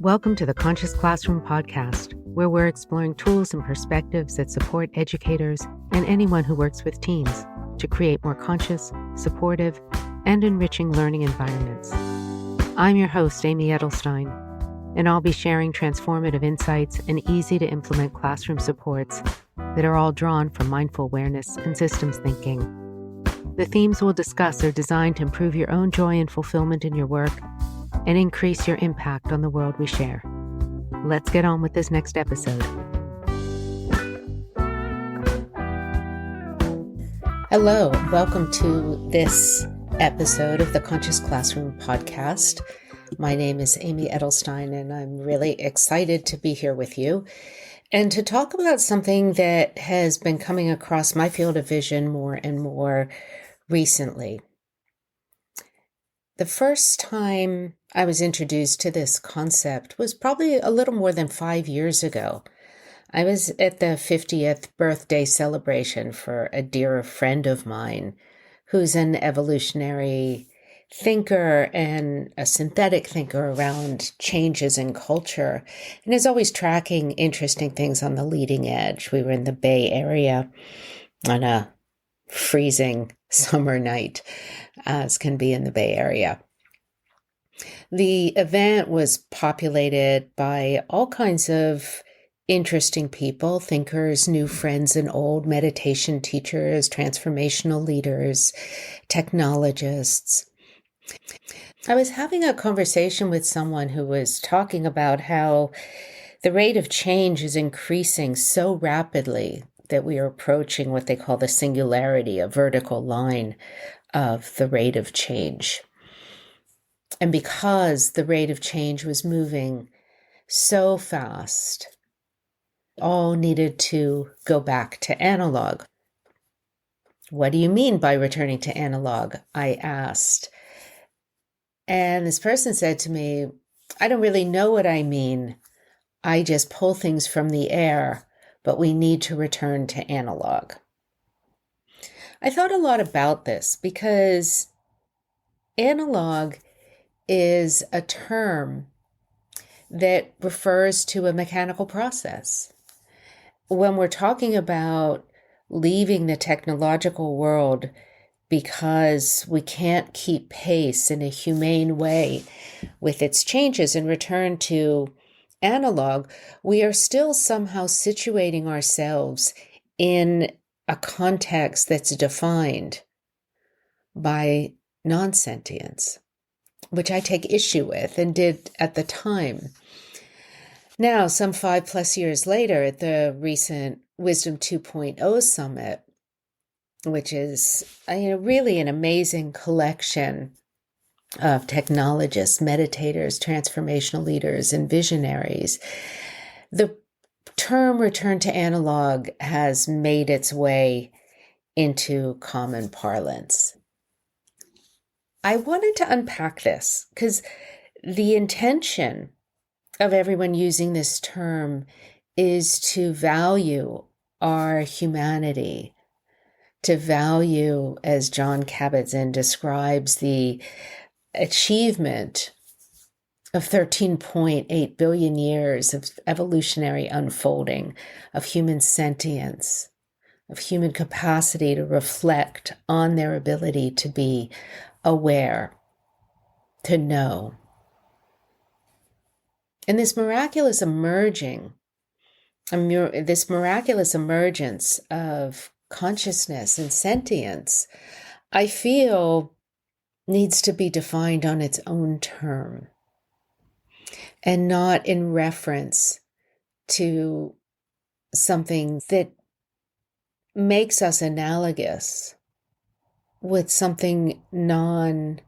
Welcome to the Conscious Classroom podcast, where we're exploring tools and perspectives that support educators and anyone who works with teams to create more conscious, supportive, and enriching learning environments. I'm your host, Amy Edelstein, and I'll be sharing transformative insights and easy-to-implement classroom supports that are all drawn from mindful awareness and systems thinking. The themes we'll discuss are designed to improve your own joy and fulfillment in your work and increase your impact on the world we share. Let's get on with this next episode. Hello, welcome to this episode of the Conscious Classroom podcast. My name is Amy Edelstein, and I'm really excited to be here with you and to talk about something that has been coming across my field of vision more and more recently. The first time I was introduced to this concept was probably a little more than 5 years ago. I was at the 50th birthday celebration for a dear friend of mine who's an evolutionary thinker and a synthetic thinker around changes in culture and is always tracking interesting things on the leading edge. We were in the Bay Area on a freezing summer night, as can be in the Bay Area. The event was populated by all kinds of interesting people, thinkers, new friends and old, meditation teachers, transformational leaders, technologists. I was having a conversation with someone who was talking about how the rate of change is increasing so rapidly that we are approaching what they call the singularity, a vertical line of the rate of change. And because the rate of change was moving so fast, all needed to go back to analog. What do you mean by returning to analog? I asked. And this person said to me, I don't really know what I mean. I just pull things from the air, but we need to return to analog. I thought a lot about this because analog is a term that refers to a mechanical process. When we're talking about leaving the technological world because we can't keep pace in a humane way with its changes and return to analog, we are still somehow situating ourselves in a context that's defined by non-sentience, which I take issue with and did at the time. Now, some 5+ years later, at the recent Wisdom 2.0 Summit, which is really an amazing collection of technologists, meditators, transformational leaders, and visionaries, the term return to analog has made its way into common parlance. I wanted to unpack this because the intention of everyone using this term is to value our humanity, to value, as Jon Kabat-Zinn describes, the achievement of 13.8 billion years of evolutionary unfolding, of human sentience, of human capacity to reflect on their ability to be aware, to know. And this miraculous emergence of consciousness and sentience, I feel needs to be defined on its own term and not in reference to something that makes us analogous with something non-thinking,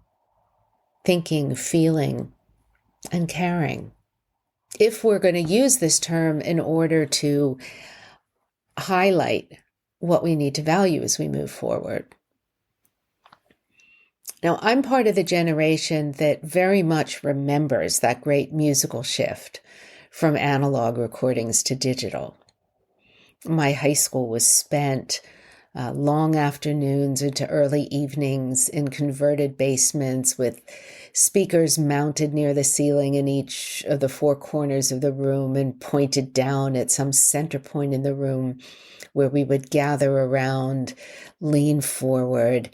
feeling, and caring. If we're going to use this term in order to highlight what we need to value as we move forward. Now, I'm part of the generation that very much remembers that great musical shift from analog recordings to digital. My high school was spent long afternoons into early evenings in converted basements with speakers mounted near the ceiling in each of the four corners of the room and pointed down at some center point in the room where we would gather around, lean forward,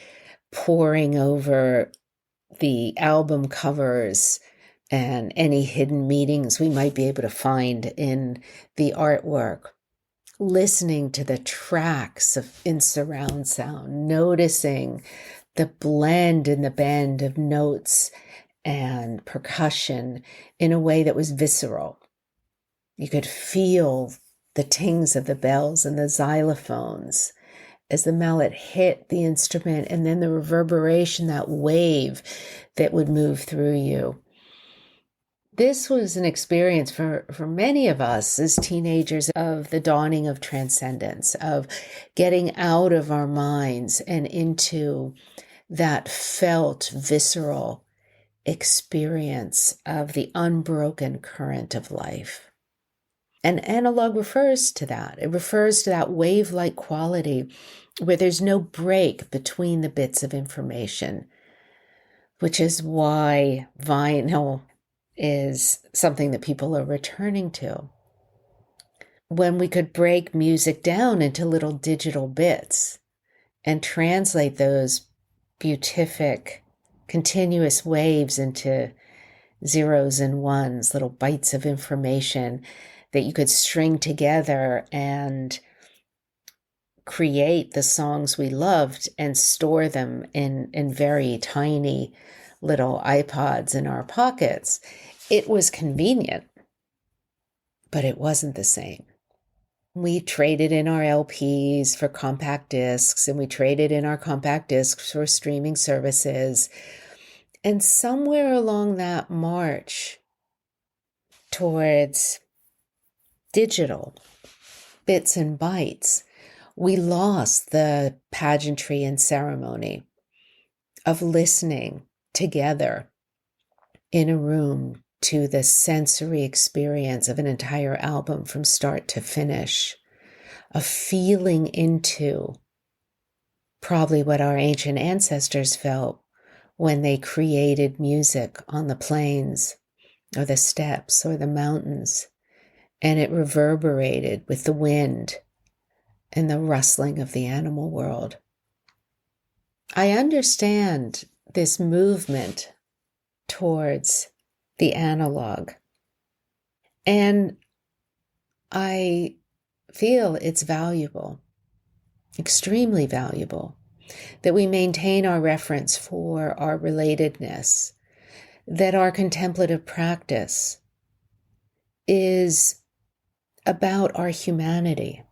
poring over the album covers and any hidden meanings we might be able to find in the artwork, listening to the tracks in surround sound, noticing the blend and the bend of notes and percussion in a way that was visceral. You could feel the tings of the bells and the xylophones as the mallet hit the instrument, and then the reverberation, that wave that would move through you. This was an experience for many of us as teenagers of the dawning of transcendence, of getting out of our minds and into that felt, visceral experience of the unbroken current of life. And analog refers to that. It refers to that wave-like quality where there's no break between the bits of information, which is why vinyl is something that people are returning to. When we could break music down into little digital bits and translate those beatific, continuous waves into zeros and ones, little bytes of information that you could string together and create the songs we loved and store them in very tiny little iPods in our pockets. It was convenient, but it wasn't the same. We traded in our LPs for compact discs, and we traded in our compact discs for streaming services. And somewhere along that march towards digital bits and bytes, we lost the pageantry and ceremony of listening together in a room to the sensory experience of an entire album from start to finish, of feeling into probably what our ancient ancestors felt when they created music on the plains or the steppes or the mountains, and it reverberated with the wind and the rustling of the animal world. I understand this movement towards the analog, and I feel it's valuable, extremely valuable, that we maintain our reference for our relatedness, that our contemplative practice is about our humanity,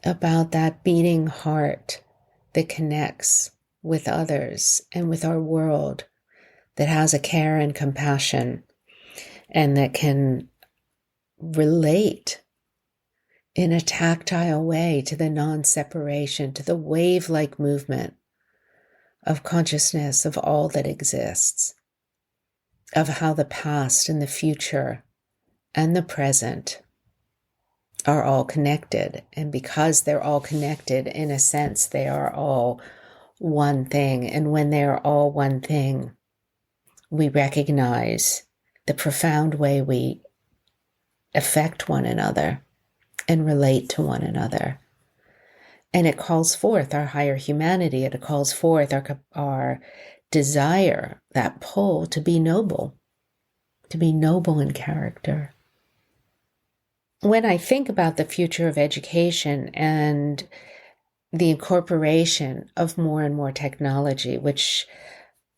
about that beating heart that connects with others and with our world, that has a care and compassion, and that can relate in a tactile way to the non-separation, to the wave-like movement of consciousness of all that exists, of how the past and the future and the present are all connected. And because they're all connected, in a sense, they are all one thing. And when they are all one thing, we recognize the profound way we affect one another and relate to one another. And it calls forth our higher humanity. It calls forth our desire, that pull to be noble in character. When I think about the future of education and the incorporation of more and more technology, which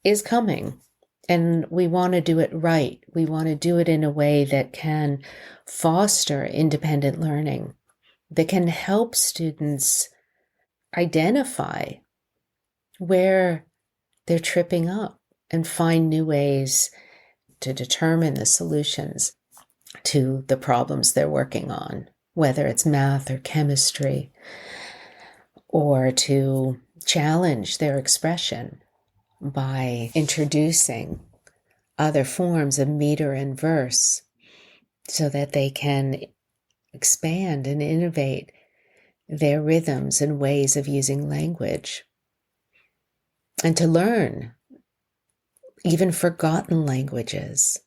is coming, and we want to do it right. We want to do it in a way that can foster independent learning, that can help students identify where they're tripping up and find new ways to determine the solutions to the problems they're working on, whether it's math or chemistry, or to challenge their expression by introducing other forms of meter and verse so that they can expand and innovate their rhythms and ways of using language, and to learn even forgotten languages,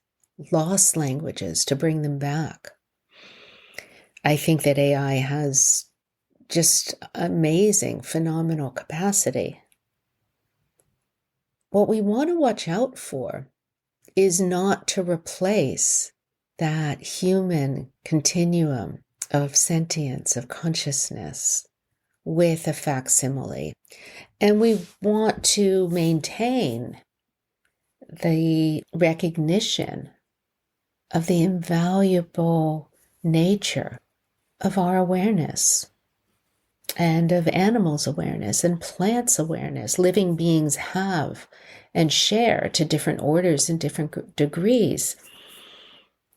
lost languages, to bring them back. I think that AI has just amazing, phenomenal capacity. What we want to watch out for is not to replace that human continuum of sentience, of consciousness, with a facsimile. And we want to maintain the recognition of the invaluable nature of our awareness, and of animals' awareness and plants' awareness. Living beings have and share, to different orders and different degrees,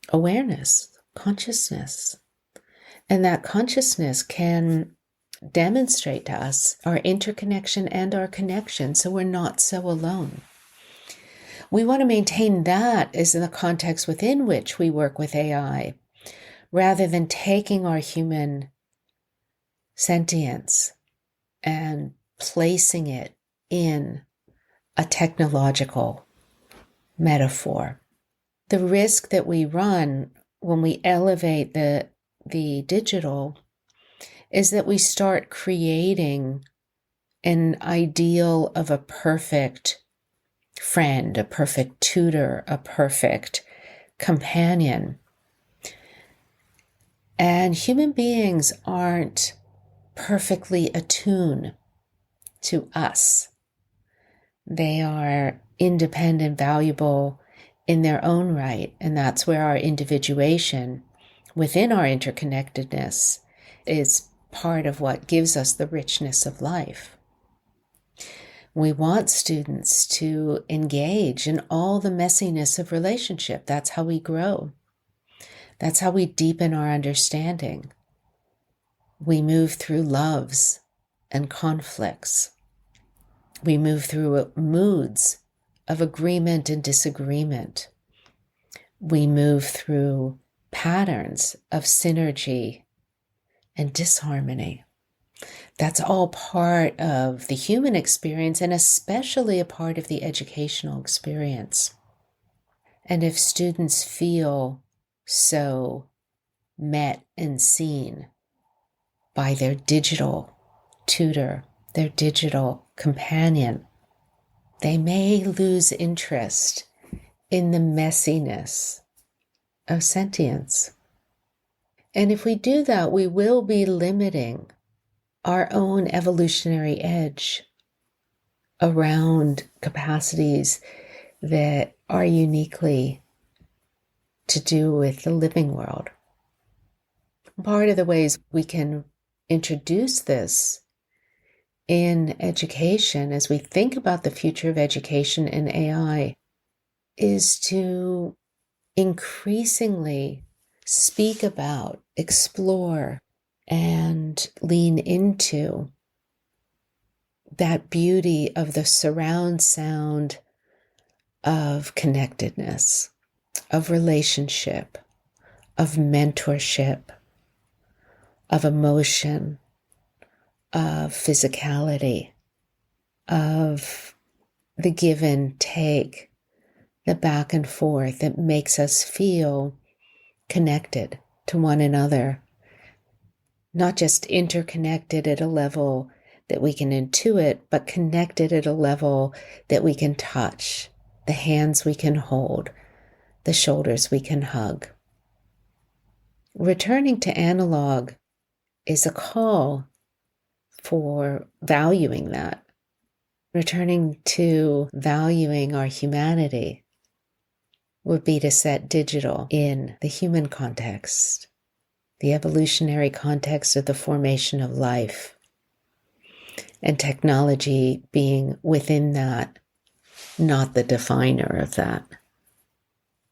awareness, consciousness. And that consciousness can demonstrate to us our interconnection and our connection, so we're not so alone. We want to maintain that as the context within which we work with AI, rather than taking our human sentience and placing it in a technological metaphor. The risk that we run when we elevate the digital is that we start creating an ideal of a perfect friend, a perfect tutor, a perfect companion. And human beings aren't perfectly attuned to us. They are independent, valuable in their own right, and that's where our individuation within our interconnectedness is part of what gives us the richness of life. We want students to engage in all the messiness of relationship. That's how we grow. That's how we deepen our understanding. We move through loves and conflicts. We move through moods of agreement and disagreement. We move through patterns of synergy and disharmony. That's all part of the human experience, and especially a part of the educational experience. And if students feel so met and seen by their digital tutor, their digital companion, they may lose interest in the messiness of sentience. And if we do that, we will be limiting our own evolutionary edge around capacities that are uniquely to do with the living world. Part of the ways we can introduce this in education, as we think about the future of education and AI, is to increasingly speak about, explore, and lean into that beauty of the surround sound of connectedness, of relationship, of mentorship, of emotion, of physicality, of the give and take, the back and forth that makes us feel connected to one another, not just interconnected at a level that we can intuit, but connected at a level that we can touch, the hands we can hold, the shoulders we can hug. Returning to analog is a call for valuing that. Returning to valuing our humanity would be to set digital in the human context, the evolutionary context of the formation of life, and technology being within that, not the definer of that.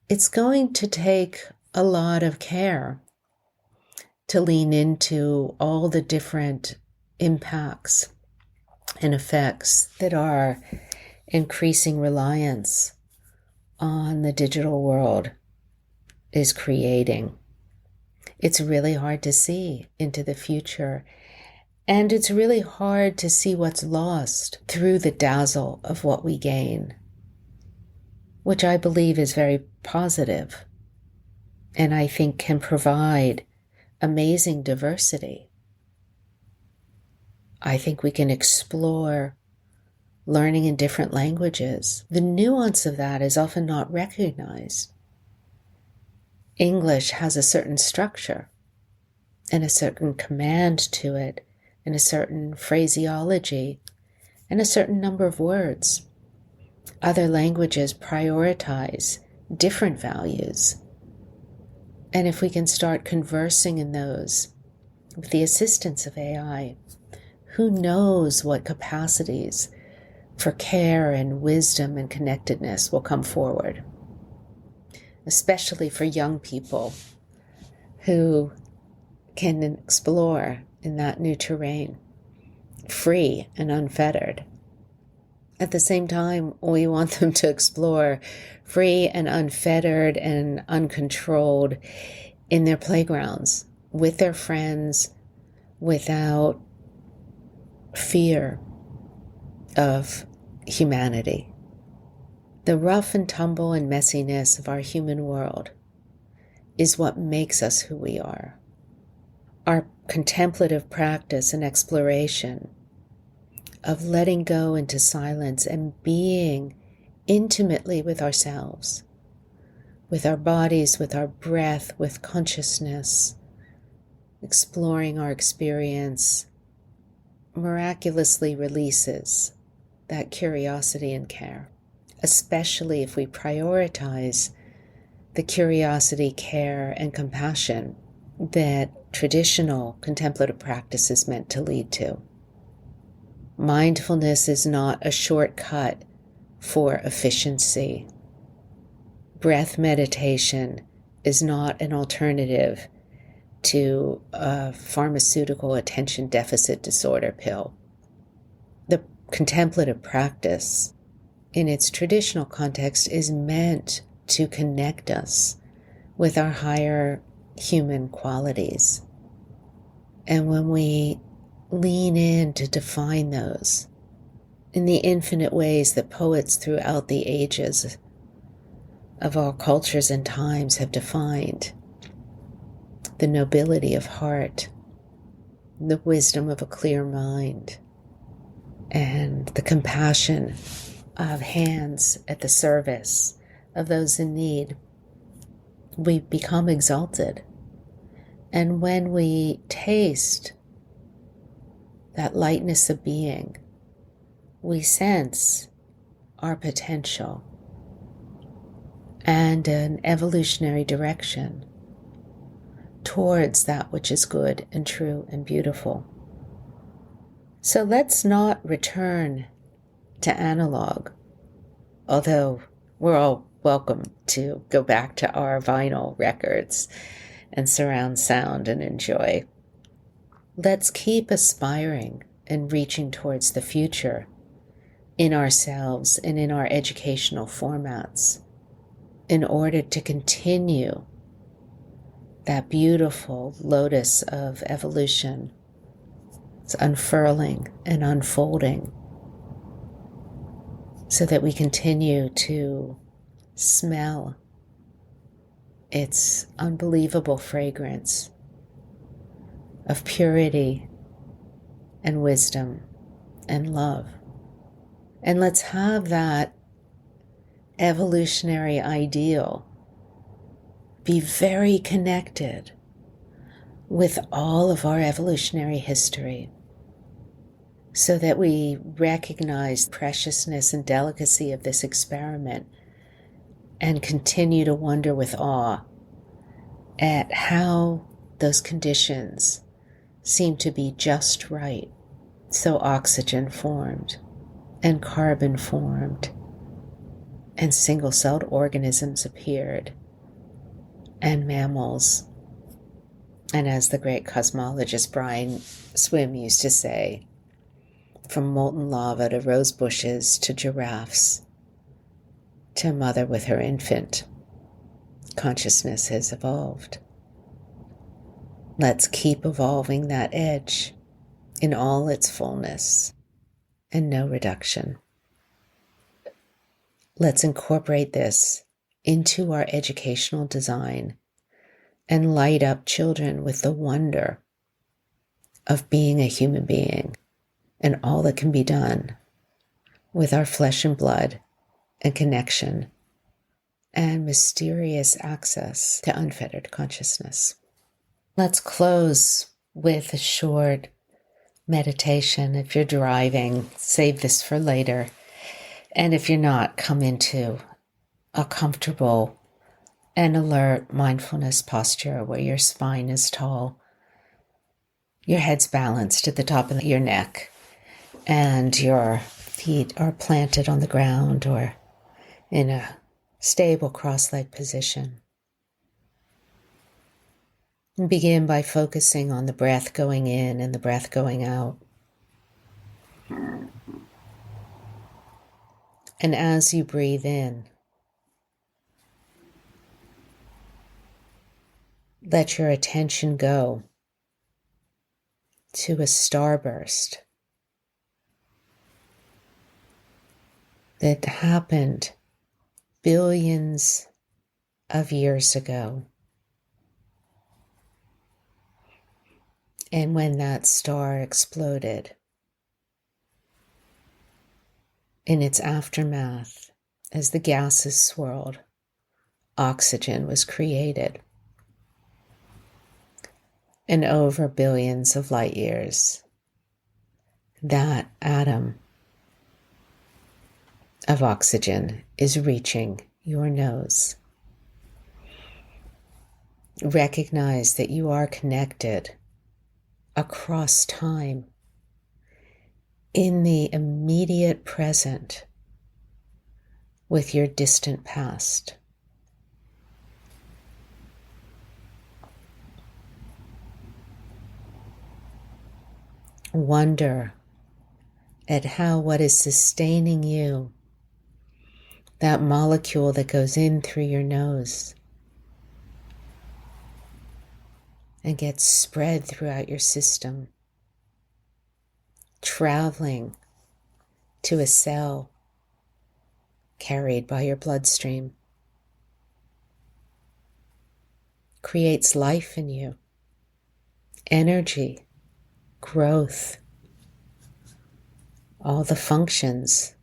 It's going to take a lot of care to lean into all the different impacts and effects that our increasing reliance on the digital world is creating. It's really hard to see into the future, And it's really hard to see what's lost through the dazzle of what we gain, which I believe is very positive and I think can provide amazing diversity. I think we can explore learning in different languages. The nuance of that is often not recognized. English has a certain structure and a certain command to it, and a certain phraseology, and a certain number of words. Other languages prioritize different values. And if we can start conversing in those with the assistance of AI, who knows what capacities for care and wisdom and connectedness will come forward, especially for young people who can explore in that new terrain, free and unfettered. At the same time, we want them to explore free and unfettered and uncontrolled in their playgrounds, with their friends, without fear of humanity. The rough and tumble and messiness of our human world is what makes us who we are. Our contemplative practice and exploration of letting go into silence and being intimately with ourselves, with our bodies, with our breath, with consciousness, exploring our experience, miraculously releases that curiosity and care, especially if we prioritize the curiosity, care, and compassion that traditional contemplative practice is meant to lead to. Mindfulness is not a shortcut for efficiency. Breath meditation is not an alternative to a pharmaceutical attention deficit disorder pill. The contemplative practice, in its traditional context, is meant to connect us with our higher human qualities. And when we lean in to define those in the infinite ways that poets throughout the ages of all cultures and times have defined, the nobility of heart, the wisdom of a clear mind, and the compassion of hands at the service of those in need, we become exalted. And when we taste that lightness of being, we sense our potential and an evolutionary direction towards that which is good and true and beautiful. So let's not return to analog, although we're all welcome to go back to our vinyl records and surround sound and enjoy. Let's keep aspiring and reaching towards the future in ourselves and in our educational formats in order to continue that beautiful lotus of evolution. It's unfurling and unfolding so that we continue to smell its unbelievable fragrance of purity and wisdom and love. And let's have that evolutionary ideal be very connected with all of our evolutionary history, so that we recognize the preciousness and delicacy of this experiment and continue to wonder with awe at how those conditions seem to be just right. So oxygen formed and carbon formed and single-celled organisms appeared and mammals. And as the great cosmologist Brian Swim used to say, from molten lava to rose bushes to giraffes to a mother with her infant, consciousness has evolved. Let's keep evolving that edge in all its fullness and no reduction. Let's incorporate this into our educational design and light up children with the wonder of being a human being and all that can be done with our flesh and blood and connection and mysterious access to unfettered consciousness. Let's close with a short meditation. If you're driving, save this for later. And if you're not, come into a comfortable and alert mindfulness posture where your spine is tall, your head's balanced at the top of your neck, and your feet are planted on the ground or in a stable cross-legged position. And begin by focusing on the breath going in and the breath going out. And as you breathe in, let your attention go to a starburst that happened billions of years ago. And when that star exploded, in its aftermath, as the gases swirled, oxygen was created. And over billions of light years, that atom of oxygen is reaching your nose. Recognize that you are connected across time in the immediate present with your distant past. Wonder at how what is sustaining you, that molecule that goes in through your nose and gets spread throughout your system, traveling to a cell carried by your bloodstream, creates life in you, energy, growth, all the functions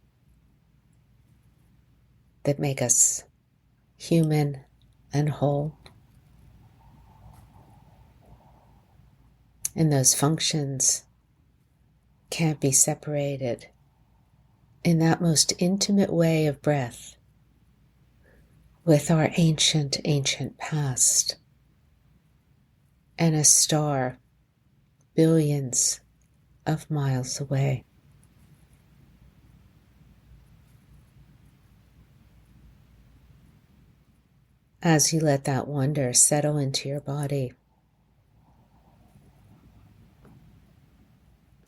that make us human and whole. And those functions can't be separated in that most intimate way of breath with our ancient, ancient past and a star billions of miles away. As you let that wonder settle into your body,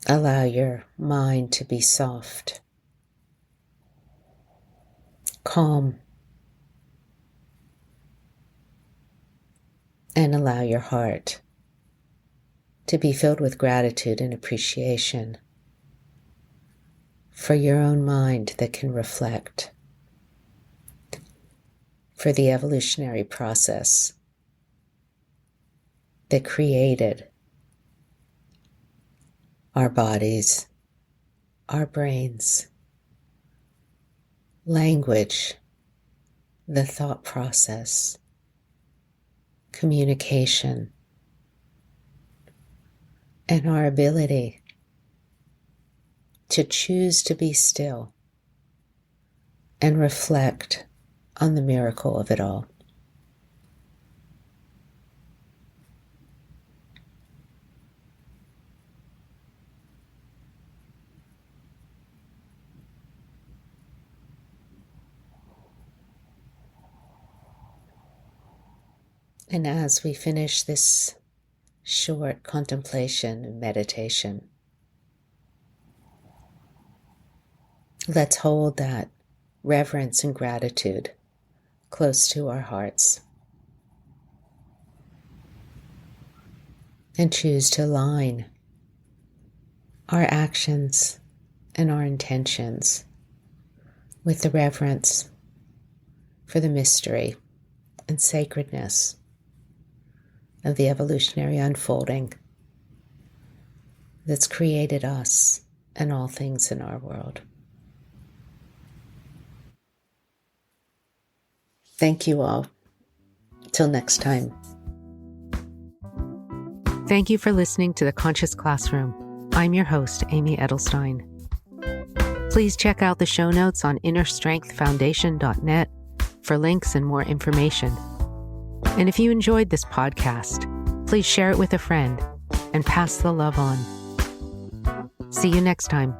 allow your mind to be soft, calm, and allow your heart to be filled with gratitude and appreciation for your own mind that can reflect, for the evolutionary process that created our bodies, our brains, language, the thought process, communication, and our ability to choose to be still and reflect on the miracle of it all. And as we finish this short contemplation and meditation, let's hold that reverence and gratitude close to our hearts and choose to align our actions and our intentions with the reverence for the mystery and sacredness of the evolutionary unfolding that's created us and all things in our world. Thank you all. Till next time. Thank you for listening to The Conscious Classroom. I'm your host, Amy Edelstein. Please check out the show notes on innerstrengthfoundation.net for links and more information. And if you enjoyed this podcast, please share it with a friend and pass the love on. See you next time.